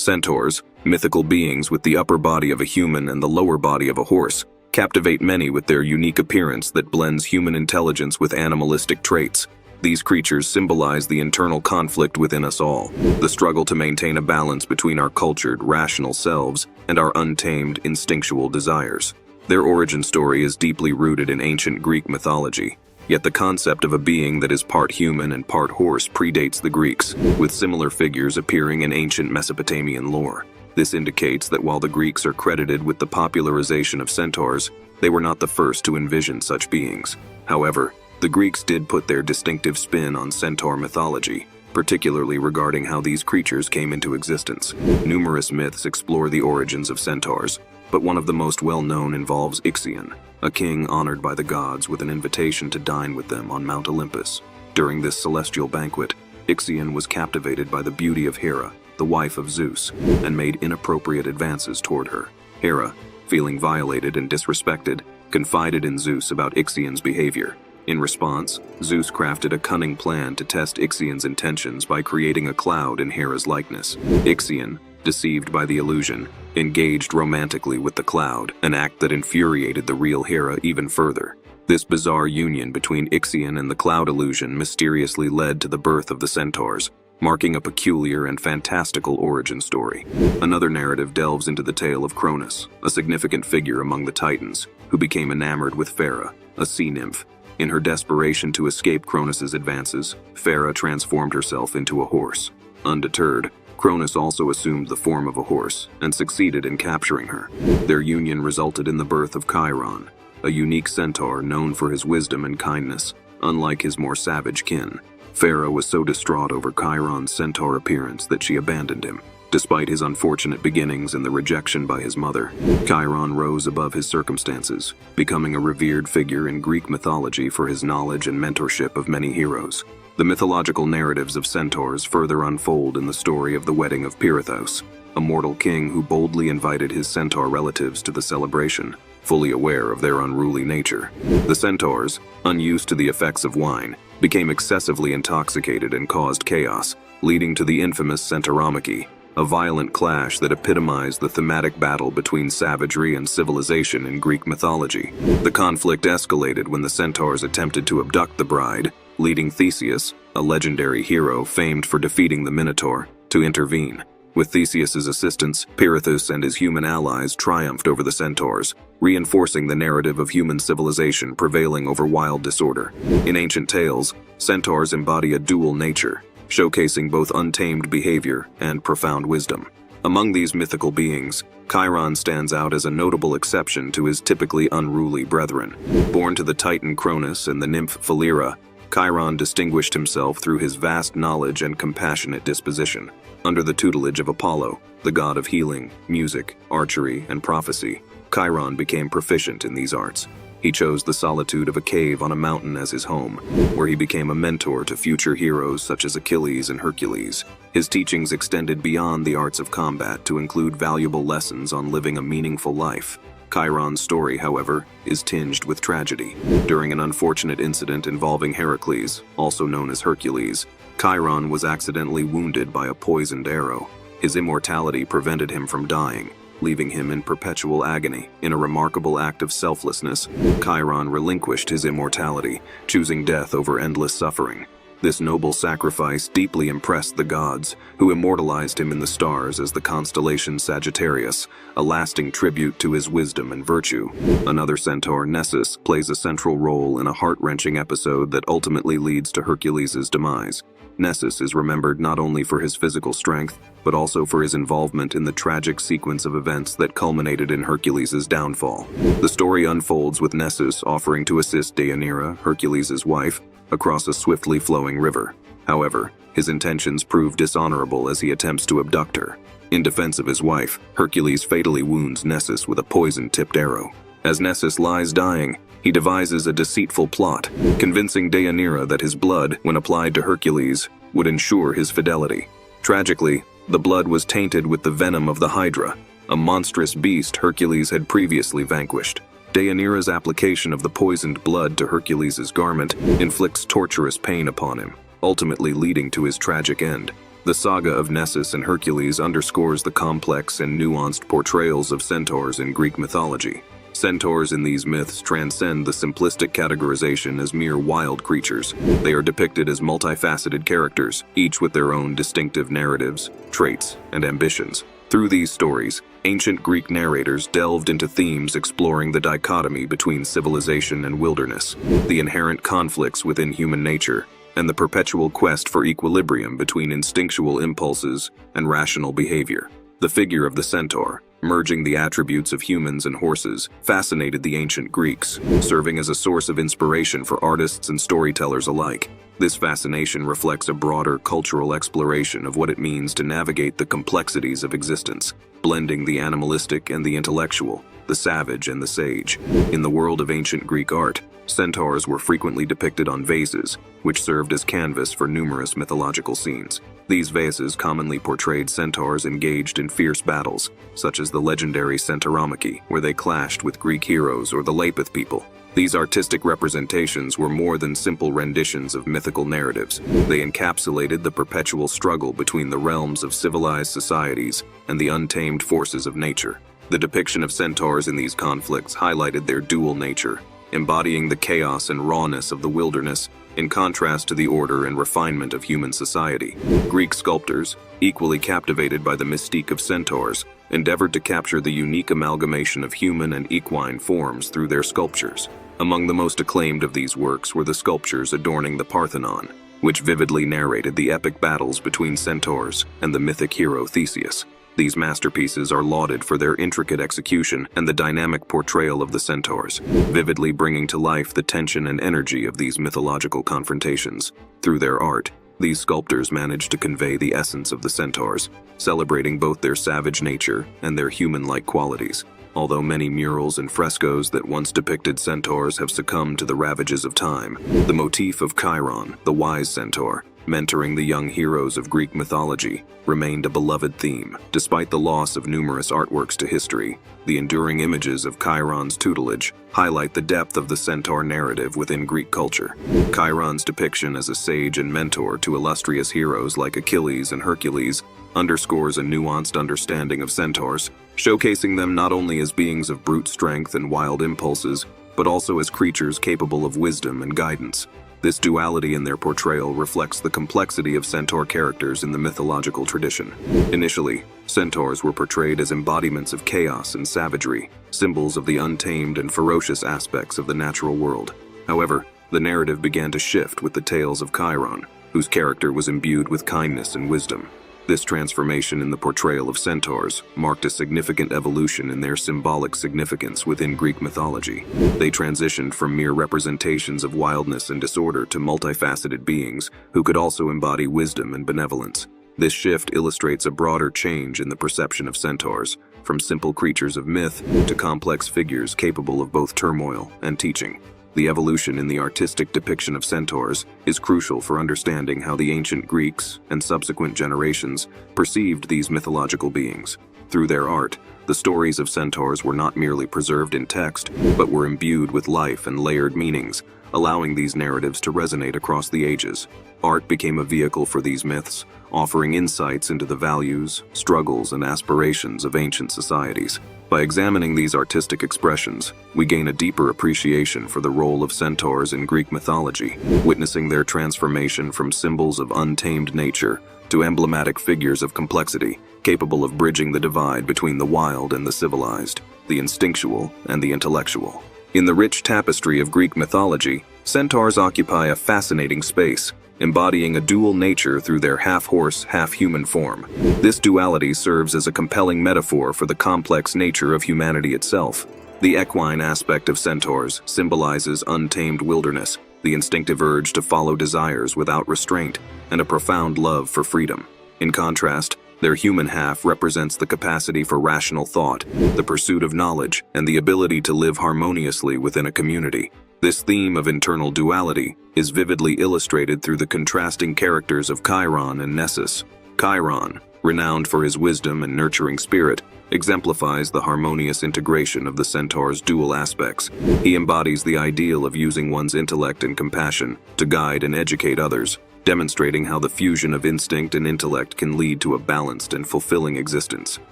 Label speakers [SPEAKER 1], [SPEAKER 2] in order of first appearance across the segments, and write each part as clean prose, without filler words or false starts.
[SPEAKER 1] Centaurs, mythical beings with the upper body of a human and the lower body of a horse, captivate many with their unique appearance that blends human intelligence with animalistic traits. These creatures symbolize the internal conflict within us all, the struggle to maintain a balance between our cultured, rational selves and our untamed, instinctual desires. Their origin story is deeply rooted in ancient Greek mythology, yet the concept of a being that is part human and part horse predates the Greeks, with similar figures appearing in ancient Mesopotamian lore. This indicates that while the Greeks are credited with the popularization of centaurs, they were not the first to envision such beings. However, the Greeks did put their distinctive spin on centaur mythology, particularly regarding how these creatures came into existence. Numerous myths explore the origins of centaurs, but one of the most well-known involves Ixion, a king honored by the gods with an invitation to dine with them on Mount Olympus. During this celestial banquet, Ixion was captivated by the beauty of Hera, the wife of Zeus, and made inappropriate advances toward her. Hera, feeling violated and disrespected, confided in Zeus about Ixion's behavior. In response, Zeus crafted a cunning plan to test Ixion's intentions by creating a cloud in Hera's likeness. Ixion, deceived by the illusion, engaged romantically with the cloud, an act that infuriated the real Hera even further. This bizarre union between Ixion and the cloud illusion mysteriously led to the birth of the Centaurs, marking a peculiar and fantastical origin story. Another narrative delves into the tale of Cronus, a significant figure among the Titans, who became enamored with Phaera, a sea nymph. In her desperation to escape Cronus's advances, Phaera transformed herself into a horse. Undeterred, Cronus also assumed the form of a horse and succeeded in capturing her. Their union resulted in the birth of Chiron, a unique centaur known for his wisdom and kindness, unlike his more savage kin. Phaera was so distraught over Chiron's centaur appearance that she abandoned him. Despite his unfortunate beginnings and the rejection by his mother, Chiron rose above his circumstances, becoming a revered figure in Greek mythology for his knowledge and mentorship of many heroes. The mythological narratives of centaurs further unfold in the story of the wedding of Pirithous, a mortal king who boldly invited his centaur relatives to the celebration, fully aware of their unruly nature. The centaurs, unused to the effects of wine, became excessively intoxicated and caused chaos, leading to the infamous Centauromachy, a violent clash that epitomized the thematic battle between savagery and civilization in Greek mythology. The conflict escalated when the centaurs attempted to abduct the bride, leading Theseus, a legendary hero famed for defeating the Minotaur, to intervene. With Theseus's assistance, Pirithous and his human allies triumphed over the centaurs, reinforcing the narrative of human civilization prevailing over wild disorder. In ancient tales, centaurs embody a dual nature, showcasing both untamed behavior and profound wisdom. Among these mythical beings, Chiron stands out as a notable exception to his typically unruly brethren. Born to the Titan Cronus and the nymph Philyra, Chiron distinguished himself through his vast knowledge and compassionate disposition. Under the tutelage of Apollo, the god of healing, music, archery, and prophecy, Chiron became proficient in these arts. He chose the solitude of a cave on a mountain as his home, where he became a mentor to future heroes such as Achilles and Hercules. His teachings extended beyond the arts of combat to include valuable lessons on living a meaningful life. Chiron's story, however, is tinged with tragedy. During an unfortunate incident involving Heracles, also known as Hercules, Chiron was accidentally wounded by a poisoned arrow. His immortality prevented him from dying, leaving him in perpetual agony. In a remarkable act of selflessness, Chiron relinquished his immortality, choosing death over endless suffering. This noble sacrifice deeply impressed the gods, who immortalized him in the stars as the constellation Sagittarius, a lasting tribute to his wisdom and virtue. Another centaur, Nessus, plays a central role in a heart-wrenching episode that ultimately leads to Hercules' demise. Nessus is remembered not only for his physical strength, but also for his involvement in the tragic sequence of events that culminated in Hercules' downfall. The story unfolds with Nessus offering to assist Deianira, Hercules' wife, across a swiftly flowing river. However, his intentions prove dishonorable as he attempts to abduct her. In defense of his wife, Hercules fatally wounds Nessus with a poison-tipped arrow. As Nessus lies dying, he devises a deceitful plot, convincing Deianira that his blood, when applied to Hercules, would ensure his fidelity. Tragically, the blood was tainted with the venom of the Hydra, a monstrous beast Hercules had previously vanquished. Deianira's application of the poisoned blood to Hercules' garment inflicts torturous pain upon him, ultimately leading to his tragic end. The saga of Nessus and Hercules underscores the complex and nuanced portrayals of centaurs in Greek mythology. Centaurs in these myths transcend the simplistic categorization as mere wild creatures. They are depicted as multifaceted characters, each with their own distinctive narratives, traits, and ambitions. Through these stories, ancient Greek narrators delved into themes exploring the dichotomy between civilization and wilderness, the inherent conflicts within human nature, and the perpetual quest for equilibrium between instinctual impulses and rational behavior. The figure of the centaur, merging the attributes of humans and horses, fascinated the ancient Greeks, serving as a source of inspiration for artists and storytellers alike. This fascination reflects a broader cultural exploration of what it means to navigate the complexities of existence, blending the animalistic and the intellectual, the savage and the sage. In the world of ancient Greek art, centaurs were frequently depicted on vases, which served as canvas for numerous mythological scenes. These vases commonly portrayed centaurs engaged in fierce battles, such as the legendary Centauromachy, where they clashed with Greek heroes, or the Lapith people. These artistic representations were more than simple renditions of mythical narratives. They encapsulated the perpetual struggle between the realms of civilized societies and the untamed forces of nature. The depiction of centaurs in these conflicts highlighted their dual nature, embodying the chaos and rawness of the wilderness in contrast to the order and refinement of human society. Greek sculptors, equally captivated by the mystique of centaurs, endeavored to capture the unique amalgamation of human and equine forms through their sculptures. Among the most acclaimed of these works were the sculptures adorning the Parthenon, which vividly narrated the epic battles between centaurs and the mythic hero Theseus. These masterpieces are lauded for their intricate execution and the dynamic portrayal of the centaurs, vividly bringing to life the tension and energy of these mythological confrontations. Through their art, these sculptors managed to convey the essence of the centaurs, celebrating both their savage nature and their human-like qualities. Although many murals and frescoes that once depicted centaurs have succumbed to the ravages of time, the motif of Chiron, the wise centaur, mentoring the young heroes of Greek mythology, remained a beloved theme. Despite the loss of numerous artworks to history, the enduring images of Chiron's tutelage highlight the depth of the centaur narrative within Greek culture. Chiron's depiction as a sage and mentor to illustrious heroes like Achilles and Hercules underscores a nuanced understanding of centaurs, showcasing them not only as beings of brute strength and wild impulses, but also as creatures capable of wisdom and guidance. This duality in their portrayal reflects the complexity of centaur characters in the mythological tradition. Initially, centaurs were portrayed as embodiments of chaos and savagery, symbols of the untamed and ferocious aspects of the natural world. However, the narrative began to shift with the tales of Chiron, whose character was imbued with kindness and wisdom. This transformation in the portrayal of centaurs marked a significant evolution in their symbolic significance within Greek mythology. They transitioned from mere representations of wildness and disorder to multifaceted beings who could also embody wisdom and benevolence. This shift illustrates a broader change in the perception of centaurs, from simple creatures of myth to complex figures capable of both turmoil and teaching. The evolution in the artistic depiction of centaurs is crucial for understanding how the ancient Greeks and subsequent generations perceived these mythological beings. Through their art, the stories of centaurs were not merely preserved in text, but were imbued with life and layered meanings, allowing these narratives to resonate across the ages. Art became a vehicle for these myths, offering insights into the values, struggles, and aspirations of ancient societies. By examining these artistic expressions, we gain a deeper appreciation for the role of centaurs in Greek mythology, witnessing their transformation from symbols of untamed nature to emblematic figures of complexity, capable of bridging the divide between the wild and the civilized, the instinctual and the intellectual. In the rich tapestry of Greek mythology, centaurs occupy a fascinating space, embodying a dual nature through their half-horse, half-human form. This duality serves as a compelling metaphor for the complex nature of humanity itself. The equine aspect of centaurs symbolizes untamed wilderness, the instinctive urge to follow desires without restraint, and a profound love for freedom. In contrast, their human half represents the capacity for rational thought, the pursuit of knowledge, and the ability to live harmoniously within a community. This theme of internal duality is vividly illustrated through the contrasting characters of Chiron and Nessus. Chiron, renowned for his wisdom and nurturing spirit, exemplifies the harmonious integration of the centaur's dual aspects. He embodies the ideal of using one's intellect and compassion to guide and educate others, demonstrating how the fusion of instinct and intellect can lead to a balanced and fulfilling existence.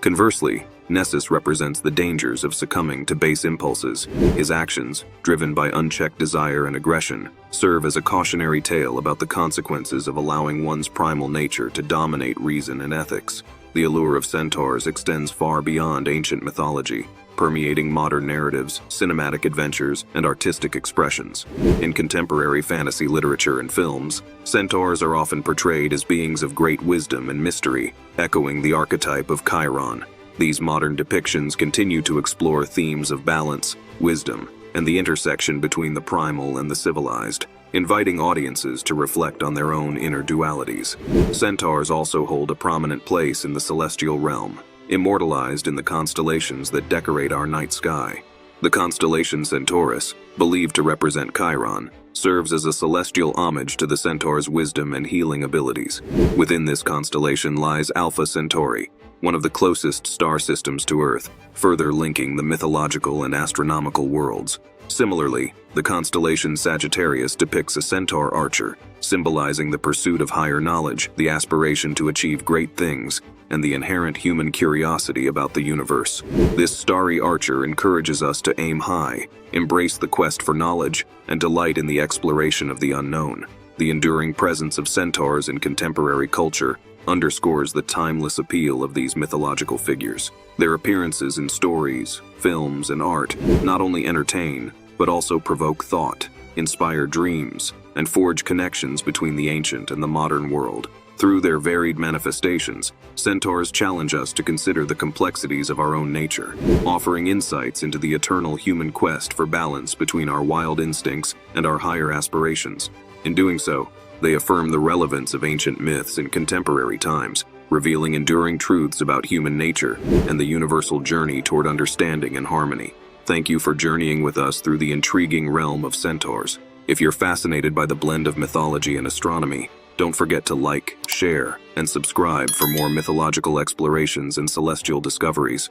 [SPEAKER 1] Conversely, Nessus represents the dangers of succumbing to base impulses. His actions, driven by unchecked desire and aggression, serve as a cautionary tale about the consequences of allowing one's primal nature to dominate reason and ethics. The allure of centaurs extends far beyond ancient mythology, permeating modern narratives, cinematic adventures, and artistic expressions. In contemporary fantasy literature and films, centaurs are often portrayed as beings of great wisdom and mystery, echoing the archetype of Chiron. These modern depictions continue to explore themes of balance, wisdom, and the intersection between the primal and the civilized, inviting audiences to reflect on their own inner dualities. Centaurs also hold a prominent place in the celestial realm, immortalized in the constellations that decorate our night sky. The constellation Centaurus, believed to represent Chiron, serves as a celestial homage to the centaur's wisdom and healing abilities. Within this constellation lies Alpha Centauri, one of the closest star systems to Earth, further linking the mythological and astronomical worlds. Similarly, the constellation Sagittarius depicts a centaur archer, symbolizing the pursuit of higher knowledge, the aspiration to achieve great things, and the inherent human curiosity about the universe. This starry archer encourages us to aim high, embrace the quest for knowledge, and delight in the exploration of the unknown. The enduring presence of centaurs in contemporary culture underscores the timeless appeal of these mythological figures. Their appearances in stories, films, and art not only entertain, but also provoke thought, inspire dreams, and forge connections between the ancient and the modern world. Through their varied manifestations, centaurs challenge us to consider the complexities of our own nature, offering insights into the eternal human quest for balance between our wild instincts and our higher aspirations. In doing so, they affirm the relevance of ancient myths in contemporary times, revealing enduring truths about human nature and the universal journey toward understanding and harmony. Thank you for journeying with us through the intriguing realm of centaurs. If you're fascinated by the blend of mythology and astronomy, don't forget to like, share, and subscribe for more mythological explorations and celestial discoveries.